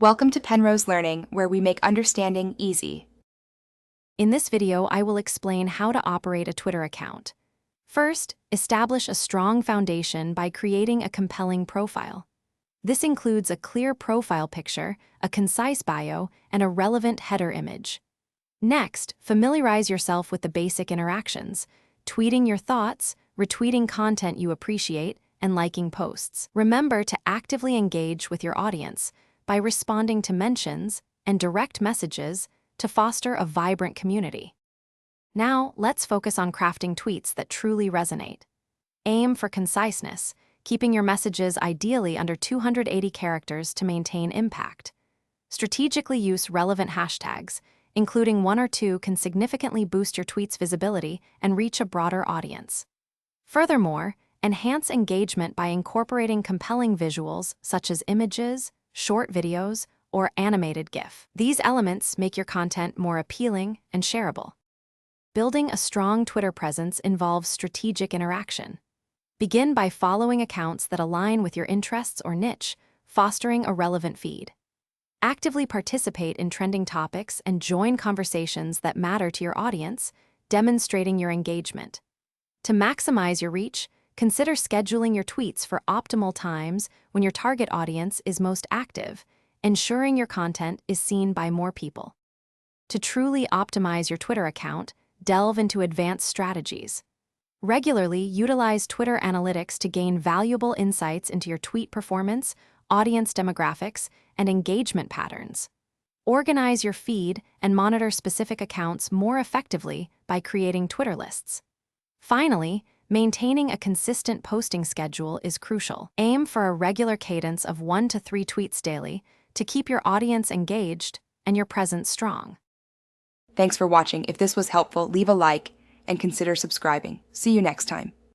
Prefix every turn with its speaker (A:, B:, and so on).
A: Welcome to Penrose Learning, where we make understanding easy.
B: In this video, I will explain how to operate a Twitter account. First, establish a strong foundation by creating a compelling profile. This includes a clear profile picture, a concise bio, and a relevant header image. Next, familiarize yourself with the basic interactions, tweeting your thoughts, retweeting content you appreciate, and liking posts. Remember to actively engage with your audience by responding to mentions and direct messages to foster a vibrant community. Now, let's focus on crafting tweets that truly resonate. Aim for conciseness, keeping your messages ideally under 280 characters to maintain impact. Strategically use relevant hashtags, including one or two can significantly boost your tweet's visibility and reach a broader audience. Furthermore, enhance engagement by incorporating compelling visuals such as images, short videos, or animated GIF. These elements make your content more appealing and shareable. Building a strong Twitter presence involves strategic interaction. Begin by following accounts that align with your interests or niche, fostering a relevant feed. Actively participate in trending topics and join conversations that matter to your audience, demonstrating your engagement. To maximize your reach, consider scheduling your tweets for optimal times when your target audience is most active, ensuring your content is seen by more people. To truly optimize your Twitter account, delve into advanced strategies. Regularly utilize Twitter analytics to gain valuable insights into your tweet performance, audience demographics, and engagement patterns. Organize your feed and monitor specific accounts more effectively by creating Twitter lists. Finally, maintaining a consistent posting schedule is crucial. Aim for a regular cadence of 1 to 3 tweets daily to keep your audience engaged and your presence strong.
A: Thanks for watching. If this was helpful, leave a like and consider subscribing. See you next time.